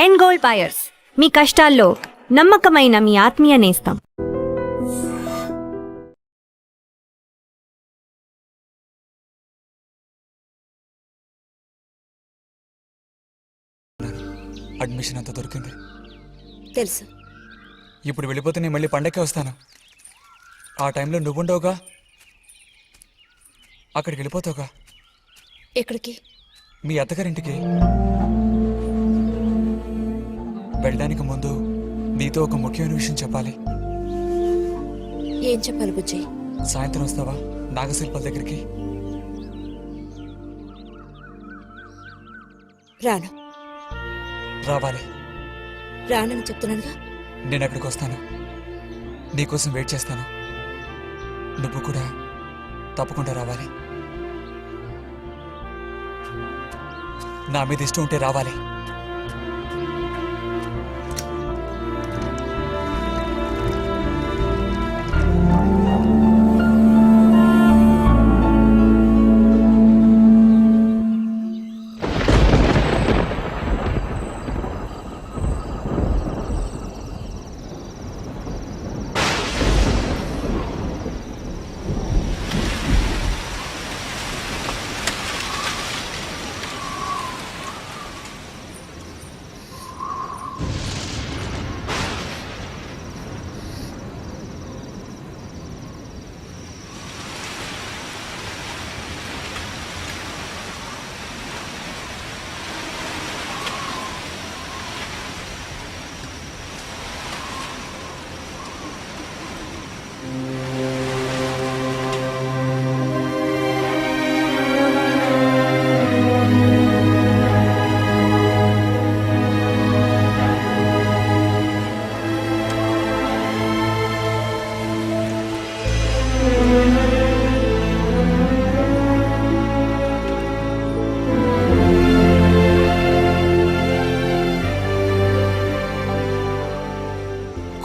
ఎన్ gold buyers, మీ కష్టాల్లో నమ్మకమైన మీ ఆత్మీయ నేస్తం. అడ్మిషన్ అంతా దొరికింది తెలుసు. ఇప్పుడు వెళ్ళిపోతే నేను మళ్ళీ పండక్కి వస్తాను. ఆ టైంలో నువ్వుండవుగా, అక్కడికి వెళ్ళిపోతావుగా. ఎక్కడికి? మీ అత్తగారింటికి. వెళ్ళడానికి ముందు నీతో ఒక ముఖ్యమైన విషయం చెప్పాలి. ఏం చెప్పాలి బుజ్జి? సాయంత్రం వస్తావా నాగశిల్పాల దగ్గరికి? రాను. రావాలి. రానని చెప్తున్నానుగా. నేను అక్కడికి వస్తాను, నీకోసం వెయిట్ చేస్తాను. నువ్వు కూడా తప్పకుండా రావాలి. నా మీద ఇష్టం ఉంటే రావాలి.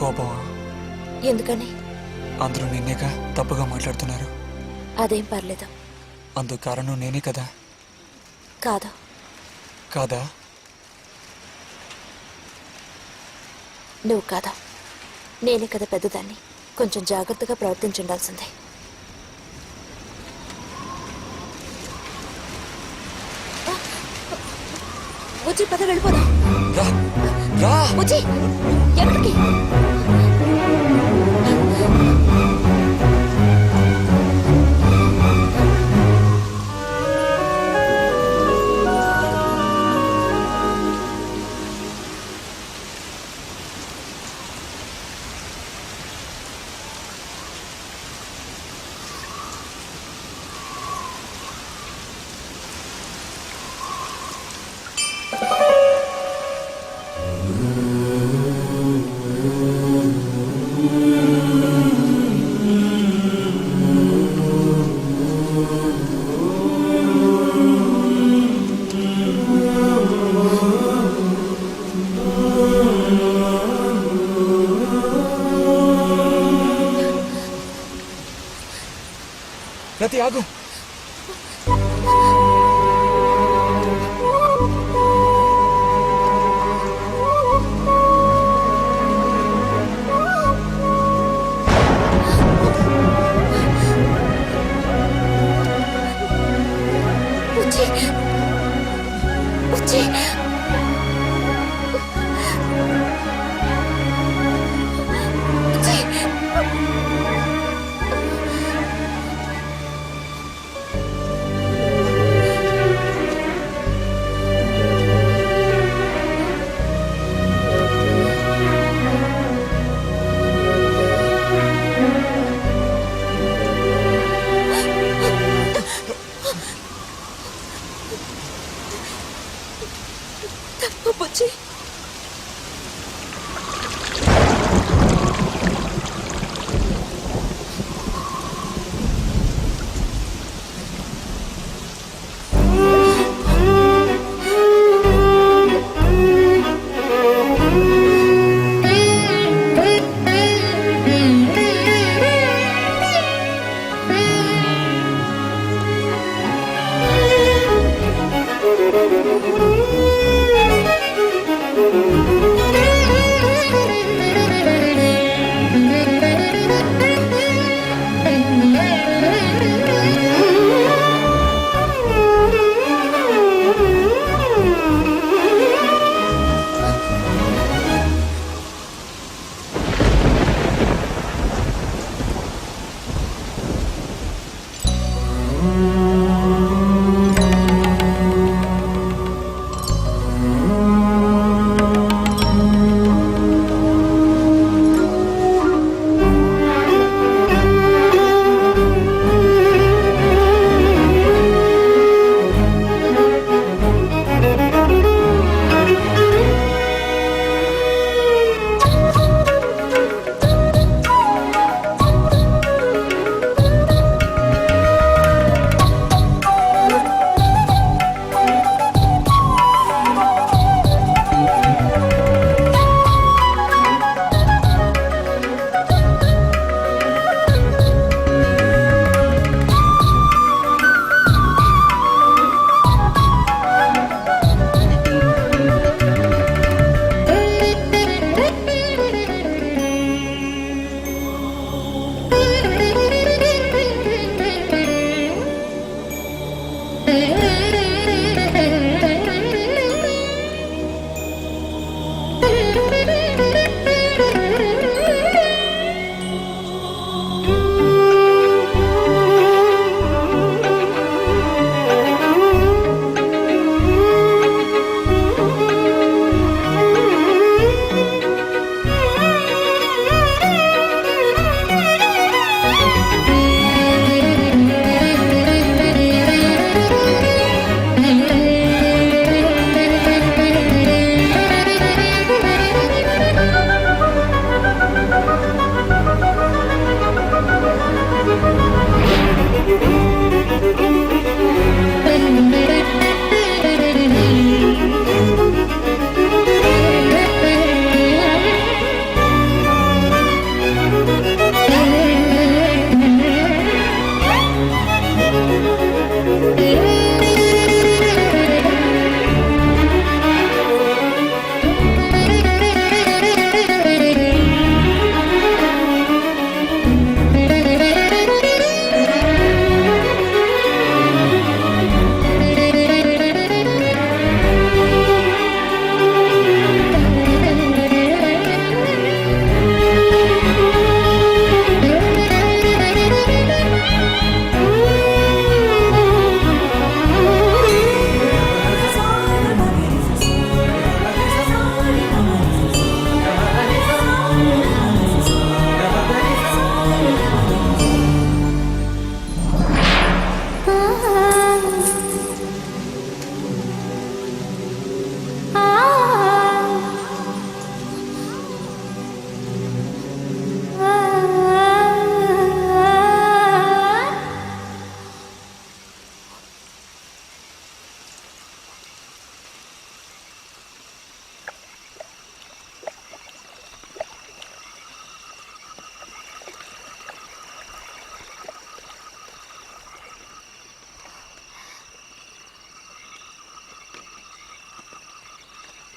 కోపమా? ఎందుకని? అందరూ నిన్నేగా తప్పుగా మాట్లాడుతున్నారు. అదేం పర్లేదు. అందుకు కారణం నేనే కదా. కాదు. కాదా? నువ్వు కాదా, నేనే కదా పెద్దదాన్ని. కొంచెం జాగ్రత్తగా ప్రవర్తించుండాల్సిందే. బుజ్జి పద వెళ్ళిపోదాం. రా రా. బుజ్జి ఎక్కడికి? రతి ఆగు. బుజ్జి బుజ్జి బుజ్జి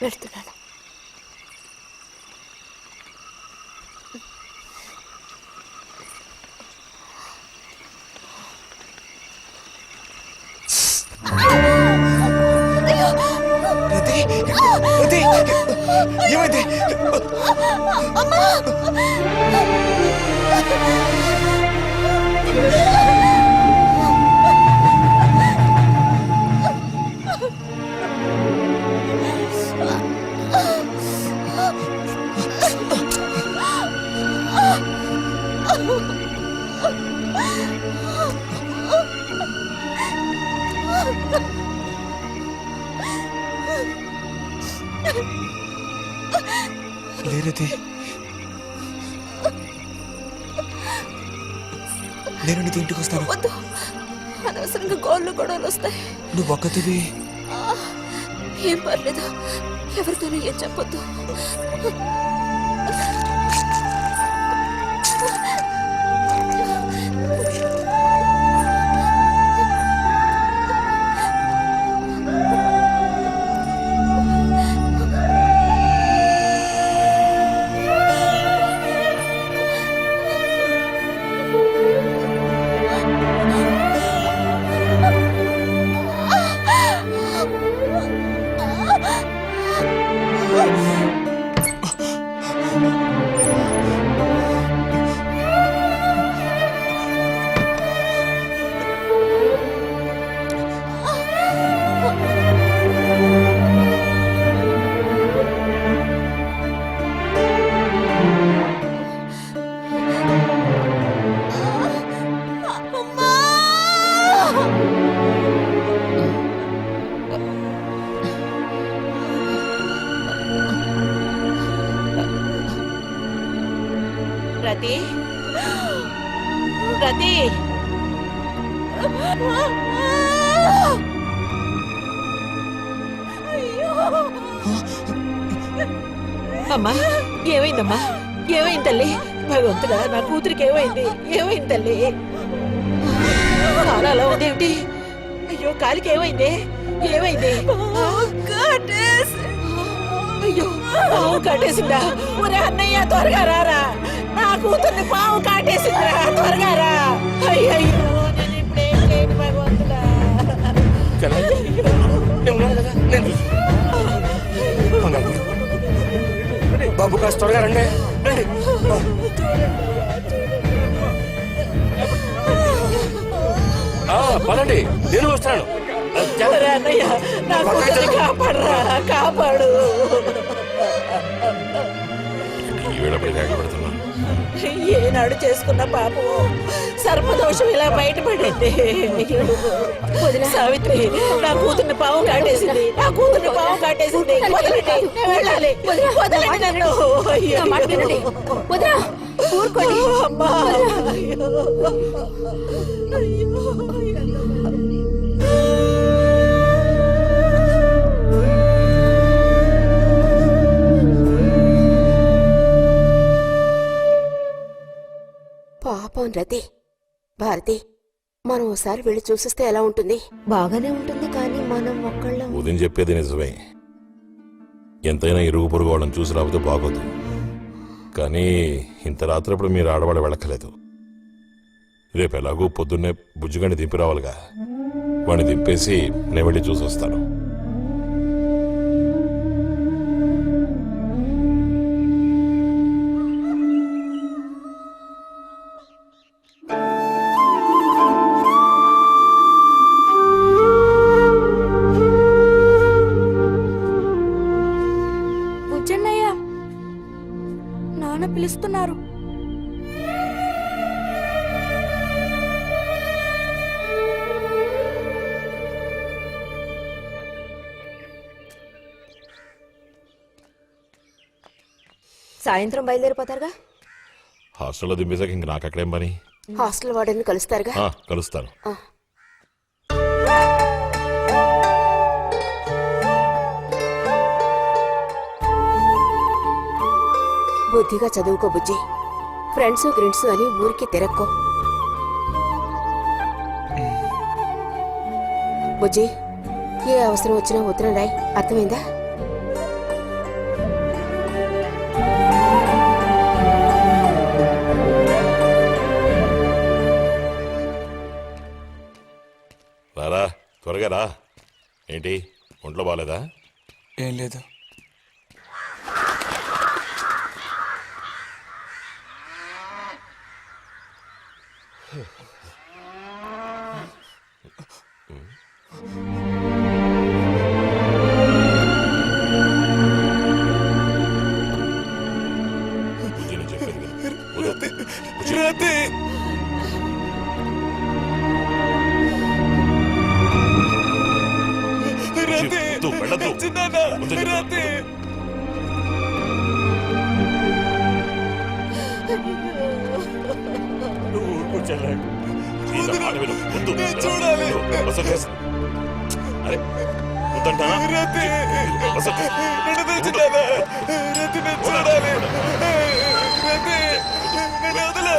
వెళ్తున్నాను. రతి రతి ఏమైంది? లేరతి, నేను నీతో ఇంటికి వస్తాను. వద్దు, అనవసరంగా గోళ్ళు గొడవలు వస్తాయి. నువ్వు ఒక్కతివి. ఏం పర్లేదు, ఎవరితోనూ ఏం చెప్పొద్దు. రతి రతి అమ్మా, ఏమైందమ్మా? ఏమైంది తల్లి? భగవంతుడా, నా కూతురికి ఏమైంది? ఏమైంది తల్లి? కాలు అలా ఉందేమిటి? అయ్యో, కాలికి ఏమైంది? ఏమైంది? అయ్యో, పాము కాటేసిందా? ఒరే అన్నయ్య, త్వరగా రారా, నా కూతుర్ని పాము కాటేసిందిరా, త్వరగా రా. అయ్యో, నేను ఇప్పుడేం చేయను భగవంతుడా. బాబు కాస్త త్వరగా రండి. పదండి, నేను వస్తాను. ఒరే అన్నయ్య, నా కూతుర్ని కాపాడరా, కాపాడు. ఏనాడు చేసుకున్న పాపం సర్పదోషం ఇలా బయటపడింది. సావిత్రి, నా కూతుర్ని పాము కాటేసింది, నా కూతుర్ని పాము కాటేసింది. వదలండి, నేను వెళ్ళాలి. వదలండి నన్ను. అమ్మా, పాపం రతి. భారతి, మనం ఓసారి వెళ్ళి చూసిస్తే ఎలా ఉంటుంది? బాగానే ఉంటుంది, కానీ మనం ఒక్కళ్ళం. ఉదయం చెప్పేది నిజమే. ఎంతైనా ఇరుగు పొరుగు వాళ్ళని చూసి రాకపోతే బాగోదు. కానీ ఇంత రాత్రప్పుడు మీరు ఆడవాళ్ళు వెళ్ళక్కలేదు. రేపు ఎలాగూ పొద్దున్నే బుజ్జిగాని దింపి రావాలిగా. వాడిని దింపేసి నేను వెళ్ళి చూసి వస్తాను. నాన్న పిలుస్తున్నారు. సాయంత్రం బయలుదేరిపోతారుగా? హాస్టల్లో దింపేసాక ఇంక నాకు అక్కడేం పని? హాస్టల్ వార్డెన్ కలుస్తారుగా? కలుస్తాను. బుద్ధిగా చదువుకో బుజ్జి. ఫ్రెండ్స్ గ్రిండ్స్ అని ఊరికి తిరక్కో. బుజ్జి, ఏ అవసరం వచ్చినా ఉత్తరం రాయి, అర్థమైందా? త్వరగా రా. ఏంటి ఒంట్లో బాగాలేదా? ఏం లేదు. బుజ్జి, నేను చెప్పేది విను. వద్దు. బుజ్జి. రాతి బుజ్జి, వద్దు, వెళ్ళొద్దు. వద్దు చెప్పు. రాతి నువ్వు ఊరుకో చెల్లె. ఈ నా మాట విను. వద్దు. చూడాలి. బస్సు ఎక్కేసి. అరే వద్దంటానా? రాతి బస్సు ఎక్కేసి. నన్ను తెచ్చున్నానా? రాతి నేను చూడాలి. రాతి నన్ను వదిలే.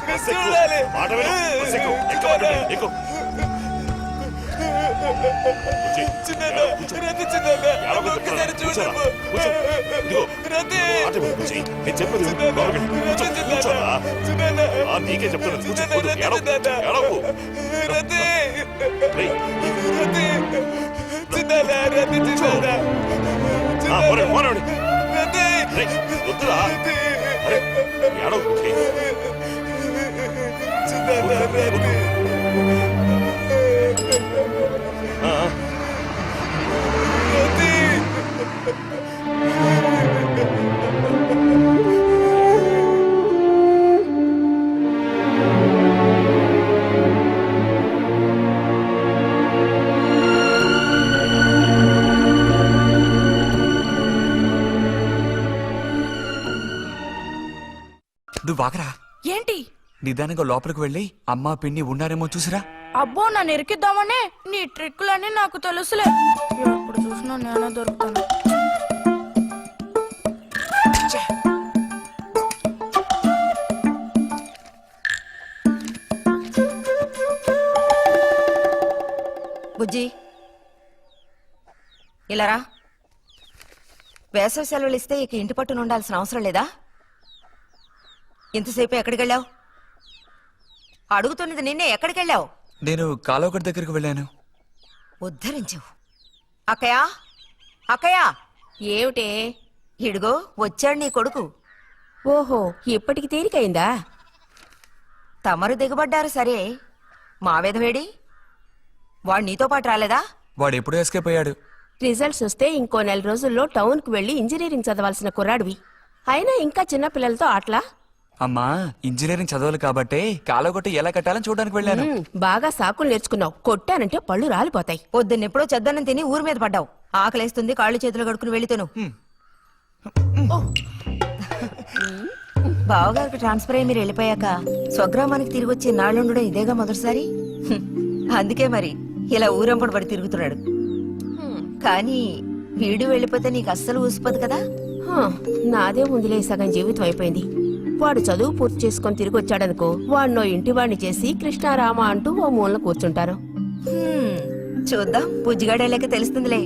నేను చూడాలి. మాట విను. బస్సు ఎక్కు. ఎక్కమంటే ఎక్కు. బుజ్జి, చిన్నానా, రాతి చిన్నానా, ఏడవకు ఒక్కసారి చెప్తున్నాను. చూడమ్మా. కూర్చో. ఇదిగో. రాతి మాట విను, బుజ్జి. నేను చెప్పేది విను. బాగా విను. కూర్చో, కూర్చోరా. చిన్నానా, నీకే చెప్తున్నాను. కూర్చో. చిన్నానా, వద్దు. రాతి ఏడవకు. చిన్నానా. ఏడవకు. రాతి రేయ్. రాతి చిన్నానా, రాతి చిన్నానా. పోరండి, పోరండి. రాతి రేయ్, వద్దురా. అరే ఏడవకు, బుజ్జి. చిన్నానా, రాతి ఆ, ఆ. రాతి నువ్వు వాకరా. ఏంటి? నిదానంగా లోపలికి వెళ్ళి అమ్మా పిన్ని ఉన్నారేమో చూసిరా. అబ్బో నన్ను ఇరికిద్దామనే నీ ట్రిక్కులన్నీ నాకు తెలుసులే. ఎప్పుడు చూసినా నేనే దొరుకుతాను. బుజ్జి ఇలారా. వేసవి సెలవులు ఇస్తే ఇక ఇంటి పట్టున ఉండాల్సిన అవసరం లేదా? ఇంతసేపు ఎక్కడికి వెళ్ళావు? అడుగుతున్నది నిన్నే, ఎక్కడికి వెళ్ళావు? నేను కాలువగడ్డ దగ్గరికి వెళ్ళాను. ఉద్ధరించు. అక్కయ్యా, అక్కయ్యా. ఏమిటే? ఇడుగో వచ్చాడు నీ కొడుకు. ఓహో, ఇప్పటికి తేలికైందా? తమరు దిగబడ్డారు సరే, మావేదవేడి? వాడు నీతో పాటు రాలేదా? వాడు ఎప్పుడూ ఎస్కేప్ అయ్యాడు. రిజల్ట్స్ వస్తే ఇంకో 4 రోజుల్లో టౌన్కి వెళ్ళి ఇంజనీరింగ్ చదవాల్సిన కుర్రాడివి. అయినా ఇంకా చిన్న పిల్లలతో ఆటలా? అమ్మా, ఇంజనీరింగ్ చదవాలి కాబట్టే కాలువగొట్ట ఎలా కట్టాలని చూడడానికి వెళ్ళాను. బాగా సాకులు నేర్చుకున్నావు. కొట్టానంటే పళ్ళు రాలిపోతాయి. పొద్దున్నెప్పుడో చెద్దన్నం తిని ఊరి మీద పడ్డావు. ఆకలేస్తుంది, కాళ్ళు చేతులు కడుక్కుని వెళ్ళితేను. బావగారికి ట్రాన్స్ఫర్ అయ్యి మీరు వెళ్ళిపోయాక స్వగ్రామానికి తిరిగి వచ్చి నాళ్ళుండడం ఇదేగా మొదటిసారి. అందుకే మరి ఇలా ఊరంపడి పడి తిరుగుతున్నాడు. కానీ వీడు వెళ్ళిపోతే నీకు అస్సలు ఊసిపోదు కదా. నాదే ముందులే, సగం జీవితం అయిపోయింది. వాడు చదువు పూర్తి చేసుకొని తిరిగి వచ్చాడనుకో, వాడినో ఇంటి వాడిని చేసి కృష్ణారామ అంటూ ఓ మూలన కూర్చుంటారు. చూద్దాం, బుజ్జిగాడేలాక తెలుస్తుందిలే.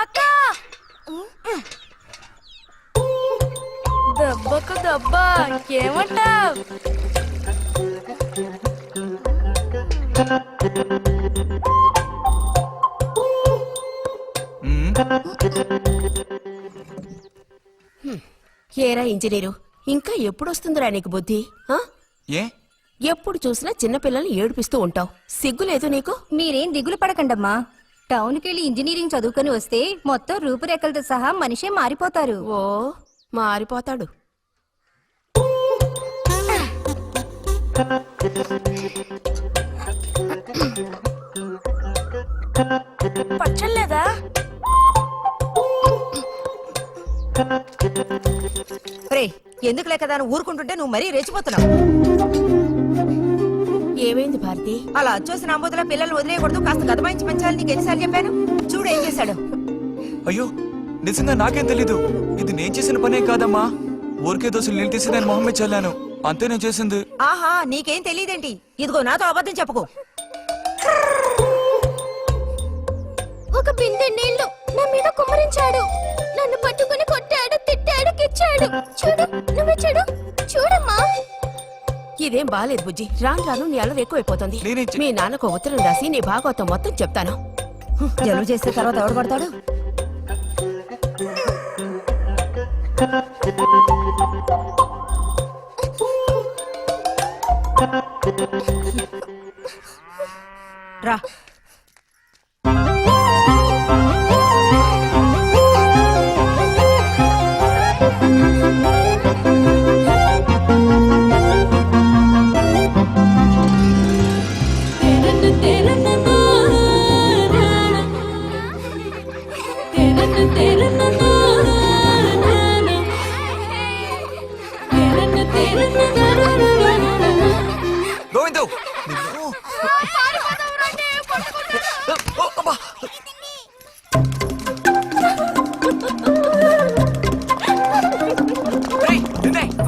అక్క దెబ్బకు దెబ్బ ఏమంటావ్? ఏరా ఇంజనీరు, ఇంకా ఎప్పుడొస్తుందిరా నీకు బుద్ధి? ఆ? ఏ ఎప్పుడు చూసినా చిన్నపిల్లల్ని ఏడిపిస్తూ ఉంటావు. సిగ్గులేదు నీకు? మీరేం దిగులు పడకండమ్మా. టౌన్కెళ్ళి ఇంజనీరింగ్ చదువుకొని వస్తే మొత్తం రూపురేఖలతో సహా మనిషే మారిపోతారు. ఓ, మారిపోతాడు. పచ్చలేదా? రే, ఎందుకు లేక దాన్ని ఊరుకుంటుంటే నువ్వు మరీ రెచ్చిపోతున్నావు. ఏమైంది భారతి? అలా వచ్చేసిన అంబోతుల పిల్లలు వదిలేయకూడదు, కాస్త గదమాయించి పెంచాలని నీకు ఎన్నిసార్లు చెప్పాను? చూడు ఏం చేశాడు. అయ్యో, నిజంగా నాకేం తెలీదు. ఇది నేను చేసిన పనే కాదమ్మా. ఊరికే దోశలు నీళ్ళు తీసి నేను మొహం మీద చల్లాను, అంతే నేను చేసింది. ఆహా నీకేం తెలియదేంటి? ఇదిగో నాతో అబద్ధం చెప్పుకో. ఒక బిందె నీళ్లు నా మీద కుమ్మరించాడు. నన్ను పట్టుకుని కొట్టాడు, తిట్టాడు, కిచ్చాడు. చూడు, నువ్వే చూడు, చూడమ్మా. ఇదేం బాలేదు బుజ్జి. రాను రాను నీ అల్లరి ఎక్కువైపోతుంది. మీ నాన్నకు ఉత్తరం రాసి నీ భాగవతం మొత్తం చెప్తాను. జలుబు చేస్తే తర్వాత ఎవడు పడతాడు? రా. గోవిందు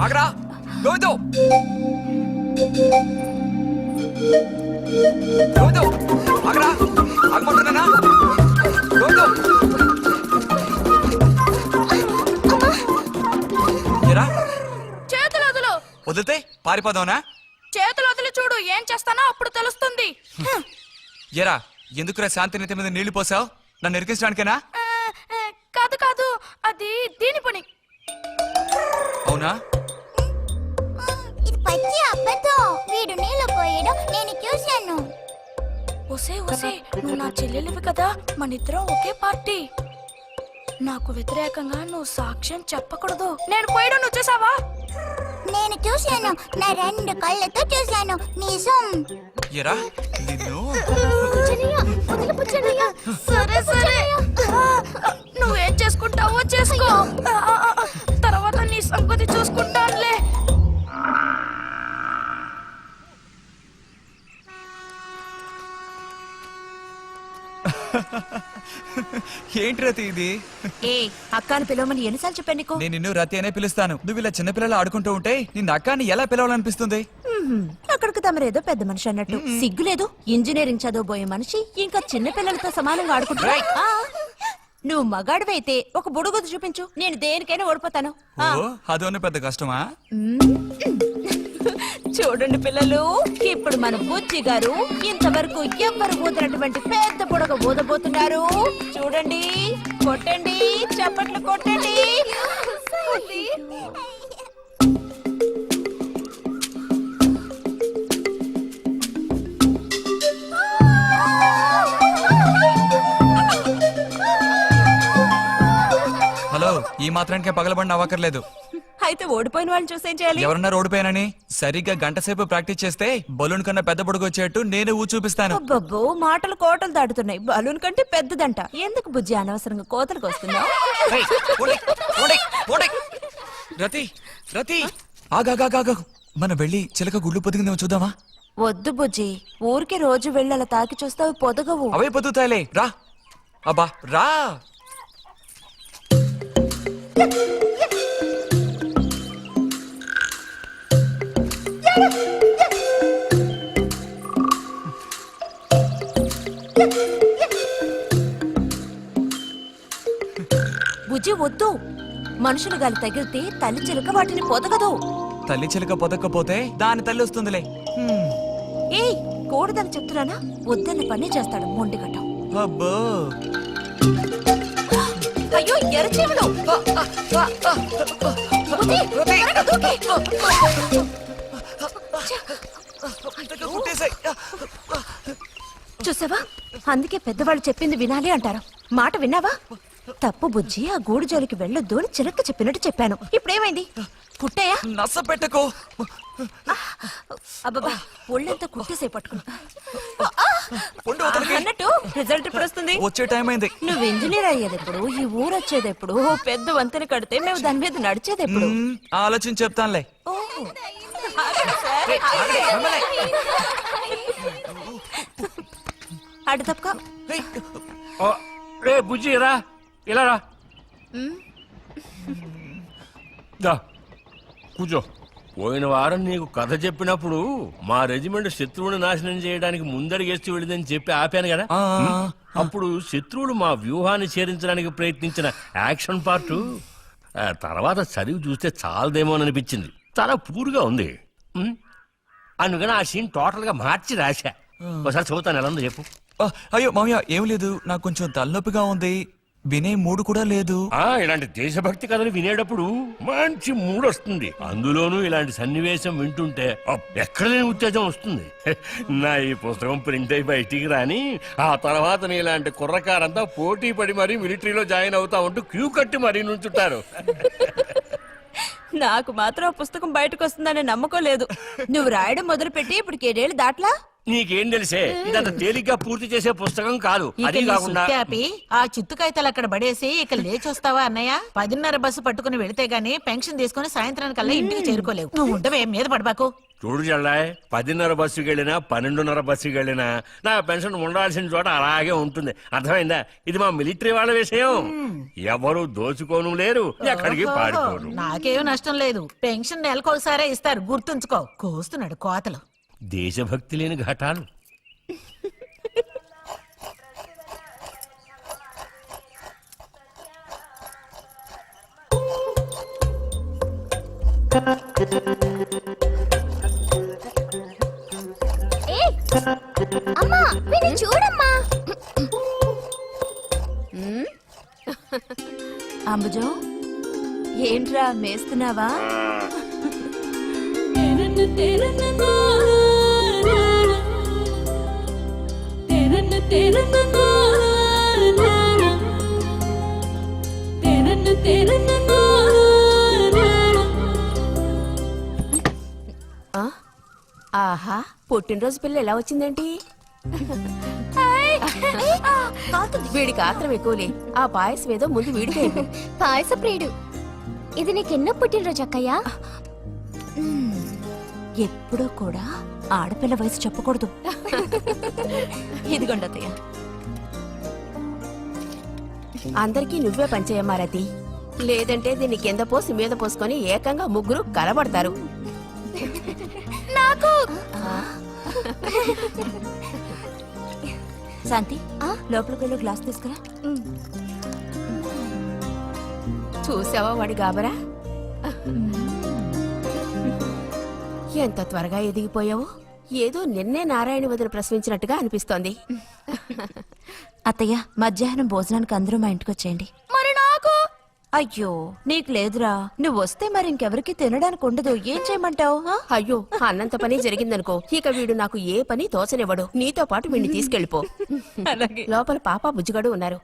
ఆగరా గోవిందు గోవిందు ఆగరా ఆగమంటున్నానా గోవిందు ఎరా చేతులు వదులు. వదిలితే పారిపోదావునా? చేతులు వదిలి చూడు, ఏం చేస్తానో అప్పుడు తెలుస్తుంది. ఎరా ఎందుకురా శాంతినిత మీద నీళ్లు పోసావు? నన్ను ఇరికించడానికేనా? కాదు కాదు, అది దీని పని. అవునా? ఇది పచ్చి అబద్ధం. వీడు నీళ్లు పోయడం నేను చూశాను. ఒసే ఒసే, నువ్వు నా చెల్లెలివి కదా, మనిద్దరం ఒకే పార్టీ. నాకు వ్యతిరేకంగా నువ్వు సాక్ష్యం చెప్పకూడదు. నేను పోయడం నువ్వు చూసావా? నేను చూశాను, నా 2 కళ్ళతో చూశాను. నిజం. ఎరా నిన్ను సరే సరే, నువ్వేం చేసుకుంటావో చేసుకో. తర్వాత నీ సంగతి చూసుకుంటానులే. ఏంటి రతి ఇది? ఏ అక్కాని పిలవమని ఎన్నిసార్లు చెప్పాను నీకు? నేను నిన్ను రతి అనే పిలుస్తాను. నువ్వు ఇలా చిన్నపిల్లలు ఆడుకుంటూ ఉంటే నిన్న అక్కాని ఎలా పిలవాలనిపిస్తుంది? అక్కడికి తమరేదో పెద్ద మనిషి అన్నట్టు. సిగ్గులేదు? ఇంజనీరింగ్ చదవబోయే మనిషి ఇంకా చిన్న పిల్లలతో సమానంగా ఆడుకుంటున్నా. నువ్వు మగాడివైతే ఒక బుడుగుద్దు చూపించు, నేను దేనికైనా ఓడిపోతాను. ఓ అదోని పెద్ద కష్టమా? చూడండి పిల్లలు, ఇప్పుడు మన బుజ్జి గారు ఇంతవరకు ఎవ్వరు ఊదినటువంటి పెద్ద బుడగ ఊదబోతున్నారు. చూడండి, కొట్టండి, చప్పట్లు కొట్టండి. హలో, ఈ మాత్రానికే పగలబడిన అవ్వకర్లేదు. అయితే ఓడిపోయిన వాళ్ళని చూసేం చేయాలి? ఎవరన్నా ఓడిపోయానని సరిగ్గా గంట సేపు ప్రాక్టీస్ చేస్తే బలూన్ కన్నా పెద్ద బుడుగు వచ్చేట్టు నేనే ఊ చూపిస్తాను. అబ్బబ్బో, మాటలు కోటలు దాటుతున్నాయి. బలూన్ కంటే పెద్దదంట. ఎందుకు బుజ్జి అనవసరంగా కోతలకు వస్తున్నావు? రతి రతి ఆగాగాగా, మనం వెళ్ళి చిలక గుళ్ళు పొదిగిందేమో చూద్దామా? వద్దు బుజ్జి, ఊరికి రోజు వెళ్ళి అలా తాకి చూస్తావు, పొదగవు. అవే పొద్దుతాయిలే. రా అబ్బా రా. బుజ్జి వద్దు, మనుషులు గాలి తగిలితే తల్లి చిలక వాటిని పొదగదు. తల్లి చిలక పొదక్కపోతే దాని తల్లి వస్తుందిలే. ఏయ్, కూడదని చెప్తున్నానా? వద్దన్న పని చేస్తాడు మొండిగట్టం. అబ్బో అయ్యో, ఎర్రచీమలు! బుజ్జి, త్వరగా దూకి. చూసావా, అందుకే పెద్దవాళ్ళు చెప్పింది వినాలి అంటారు. మాట విన్నావా? తప్పు బుజ్జి, ఆ గూడు జోలికి వెళ్ళొద్దు అని చిలక చెప్పినట్టు చెప్పాను. ఇప్పుడేమైంది? కుట్టాయా? నస పెట్టకో. అబ్బబ్బా, ఒళ్ళంతా కుట్టేసే పట్టుకున్నా. ఉండు అవతలికి. అన్నట్టు రిజల్ట్ ఇప్పుడు వస్తుంది. వచ్చే టైం అయింది. నువ్వు ఇంజనీర్ అయ్యేది ఎప్పుడు? ఈ ఊరు వచ్చేది ఎప్పుడు? ఓ పెద్ద వంతెన కడితే మేము దాని మీద నడిచేది ఎప్పుడు? ఆలోచించి చెప్తానులే. ఓహో. ఆగండి సార్, ఆగండి. అటు తప్పక. రే బుజ్జి రా, ఇలా రా. దా కూర్చో. పోయిన వారం నీకు కథ చెప్పినప్పుడు మా రెజిమెంట్ శత్రువుని నాశనం చేయడానికి ముందడిగేస్తూ వెళ్ళిందని చెప్పి ఆపాను కదా ఆ, అప్పుడు శత్రువులు మా వ్యూహాన్ని చేరించడానికి ప్రయత్నించిన యాక్షన్ పార్ట్ తర్వాత చదివి చూస్తే చాలదేమోననిపించింది. చాలా పూర్గా ఉంది. అందుకని ఆ సీన్ టోటల్ గా మార్చి రాశా. ఒకసారి చదువుతాను, ఎలా ఉందో చెప్పు. అయ్యో మామయ్య ఏం లేదు, నాకు కొంచెం తలనొప్పిగా ఉంది, వినే మూడు కూడా లేదు. ఇలాంటి దేశభక్తి కథలు వినేటప్పుడు మంచి మూడ్ వస్తుంది. అందులోనూ ఇలాంటి సన్నివేశం వింటుంటే ఎక్కడ లేని ఉత్తేజం వస్తుంది. నా ఈ పుస్తకం ప్రింట్ అయి బయటికి రాని ఆ తర్వాత నీ ఇలాంటి కుర్రకారంతా పోటీ పడి మరీ మిలిటరీలో జాయిన్ అవుతా ఉంటూ క్యూ కట్టి మరీ నుంచుంటారు. నాకు మాత్రం ఆ పుస్తకం బయటకు వస్తుందనే నమ్మకం లేదు. నువ్వు రాయడం మొదలుపెట్టి ఇప్పుడు 7 ఏళ్ళు దాట్లా. నీకేం తెలిసే, ఇదంత తేలిగ్గా పూర్తి చేసే పుస్తకం కాదు. అది కాకుండా ఆ చిత్తుకాయతలు అక్కడ పడేసి ఇక లేచొస్తావా అన్నయ్య? 10:30 బస్సు పట్టుకుని వెళితే గానీ పెన్షన్ తీసుకుని సాయంత్రానికల్లా ఇంటికి చేరుకోలేవు. నువ్వు ఉండవే, మీద పడబాకు. చూడు జల్లాయ్, 10:30 బస్సుకి వెళ్ళినా 12:30 బస్సుకి వెళ్ళినా నా పెన్షన్ ఉండాల్సిన చోట అలాగే ఉంటుంది. అర్థమైందా? ఇది మా మిలిటరీ వాళ్ళ విషయం. ఎవరు దోచుకోను లేరు, ఎక్కడికి పారిపోరు. నాకేం నష్టం లేదు. పెన్షన్ నెలకొకసారే ఇస్తారు, గుర్తుంచుకో. కోస్తున్నాడు కోతలు. దేశభక్తి లేని ఘటాలు. అమ్మా వీడిని చూడమ్మా. అంబుజం, ఏంట్రా మేస్తున్నావా? ఆహా, పుట్టినరోజు పిల్ల ఎలా వచ్చిందేంటి? వీడికి ఆత్రం ఎక్కువలే. ఆ పాయసం ఏదో ముందు వీడికే ఇవ్వు. పాయస ప్రియుడు. ఇది నీకెన్నో పుట్టినరోజు అక్కయ్యా? ఎప్పుడూ కూడా ఆడపిల్ల వయసు చెప్పకూడదు. ఇదిగోండి అత్తయ్య. అందరికీ నువ్వే పంచేయమ్మా రతి. లేదంటే దీన్ని కింద పోసి మీద పోసుకొని ఏకంగా ముగ్గురు కలబడతారు. నాకు శాంతి, లోపలికి వెళ్ళి గ్లాస్ తీసుకురా. చూసావా వాడి గాబరా? ఎంత త్వరగా ఎదిగిపోయావు. ఏదో నిన్నే నారాయణ వదిలి ప్రసవించినట్టుగా అనిపిస్తోంది. అత్తయ్య, మధ్యాహ్నం భోజనానికి అందరూ మా ఇంటికి వచ్చేయండి. మరి నాకు? అయ్యో, నీకు లేదురా. నువ్వు వస్తే మరి ఇంకెవరికి తినడానికి ఉండదు. ఏం చేయమంటావు? అయ్యో, అన్నంత పని జరిగిందనుకో, ఇక వీడు నాకు ఏ పని తోచనివ్వడు. నీతో పాటు వీడిని తీసుకెళ్ళిపో. లోపల పాప బుజ్జిగాడు ఉన్నారు.